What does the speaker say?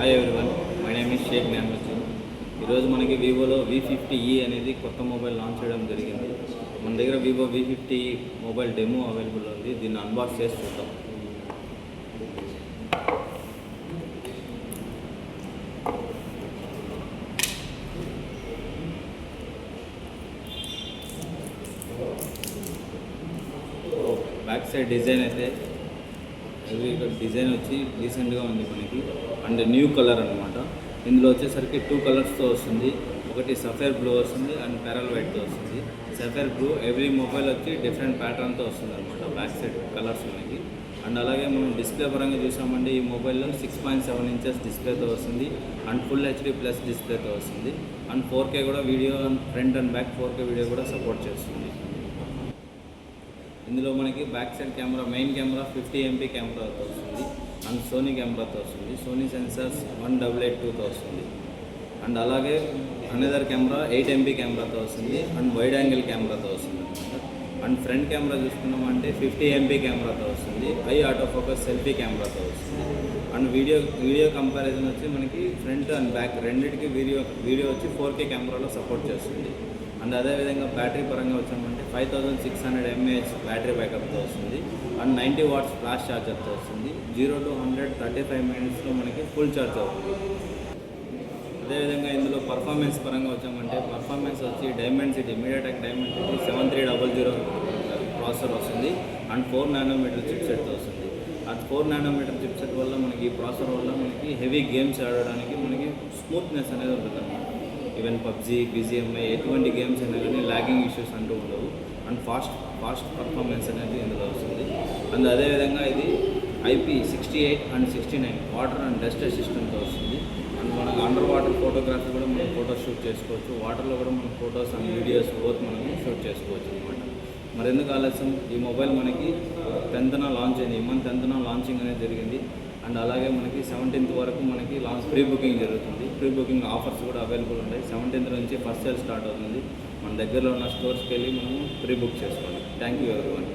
Hi everyone, my name is Shaik Gnanalakshmi. ఈరోజు మనకి వివోలో V50e అనేది కొత్త మొబైల్ లాంచ్ చేయడం జరిగింది. మన దగ్గర Vivo V50 mobile demo available ఉంది. దీన్ని అన్బాక్స్ చేసి చూద్దాం. బ్యాక్ సైడ్ డిజైన్ అయితే ఇక్కడ డిజైన్ వచ్చి రీసెంట్గా ఉంది మనకి, అండ్ న్యూ కలర్ అనమాట. ఇందులో వచ్చేసరికి 2 కలర్స్తో వస్తుంది. ఒకటి సఫైర్ బ్లూ వస్తుంది అండ్ పెరల్ వైట్తో వస్తుంది. సఫైర్ బ్లూ ఎవ్రీ మొబైల్ వచ్చి డిఫరెంట్ ప్యాటర్న్తో వస్తుంది అనమాట బ్యాక్ సైడ్ కలర్స్ మనకి. అండ్ అలాగే మనం డిస్ప్లే పరంగా చూసామంటే ఈ మొబైల్లో 6.7 ఇంచెస్ డిస్ప్లేతో వస్తుంది అండ్ ఫుల్ HD ప్లస్ డిస్ప్లేతో వస్తుంది. అండ్ 4K కూడా video and front and back 4K video కూడా సపోర్ట్ చేస్తుంది. ఇందులో మనకి back side camera, main camera 50 MP కెమెరాతో వస్తుంది అండ్ సోనీ కెమెరాతో వస్తుంది. సోనీ సెన్సార్స్ 1882తో వస్తుంది. అండ్ అలాగే అనదర్ కెమెరా 8 MP కెమెరాతో వస్తుంది అండ్ వైడ్ యాంగిల్ కెమెరాతో వస్తుంది అనమాట. అండ్ ఫ్రంట్ కెమెరా చూసుకున్నామంటే 50 MP కెమెరాతో వస్తుంది. ఐ ఆటో ఫోకస్ సెల్ఫీ కెమెరాతో వస్తుంది. అండ్ వీడియో కంపారిజన్ వచ్చి మనకి ఫ్రంట్ అండ్ బ్యాక్ రెండింటికి వీడియో వచ్చి 4K కెమెరాలో సపోర్ట్ చేస్తుంది. అండ్ అదేవిధంగా బ్యాటరీ పరంగా వచ్చామంటే 5600 mAh బ్యాటరీ బ్యాకప్తో వస్తుంది అండ్ 90 watts ఫ్లాష్ ఛార్జర్తో వస్తుంది. 0 to 100 35 minutesలో మనకి ఫుల్ ఛార్జ్ అవుతుంది. అదేవిధంగా ఇందులో పర్ఫార్మెన్స్ పరంగా వచ్చామంటే పర్ఫార్మెన్స్ వచ్చి డైమెన్సిటీ మీడియాటెక్ డైమెన్సిటీ 7300 ప్రాసెసర్ వస్తుంది అండ్ 4 nanometer చిప్సెట్తో వస్తుంది. అది 4 nanometer చిప్సెట్ వల్ల మనకి ఈ ప్రాసెసర్ వల్ల మనకి హెవీ గేమ్స్ ఆడడానికి మనకి స్మూత్నెస్ అనేది ఉంటుంది అన్నమాట. ఈవెన్ పబ్జీ, BGMI ఎటువంటి గేమ్స్ అయినా కానీ లాగింగ్ ఇష్యూస్ అంటూ ఉండవు అండ్ ఫాస్ట్ పర్ఫార్మెన్స్ అనేది ఇందులో వస్తుంది. అండ్ అదేవిధంగా ఇది IP68 and 69 water and dust సిస్టమ్తో వస్తుంది. అండ్ మనకు అండర్ వాటర్ ఫోటోగ్రఫీ కూడా మనం ఫోటోస్ షూట్ చేసుకోవచ్చు. వాటర్లో కూడా మనం ఫొటోస్ అండ్ వీడియోస్ బోత్ మనం షూట్ చేసుకోవచ్చు అనమాట. మరి ఎందుకు ఆలస్యం, ఈ మొబైల్ మనకి 10th లాంచ్ అయింది. ఈ మంత్ 10th లాంచింగ్ అనేది జరిగింది. అండ్ అలాగే మనకి 17th వరకు మనకి ప్రీ బుకింగ్ జరుగుతుంది. ప్రీ బుకింగ్ ఆఫర్స్ కూడా అవైలబుల్ ఉంటాయి. 17th నుంచి ఫస్ట్ సేల్ స్టార్ట్ అవుతుంది. మన దగ్గరలో ఉన్న స్టోర్స్కి వెళ్ళి మనము ప్రీ బుక్ చేసుకోండి. Thank you everyone.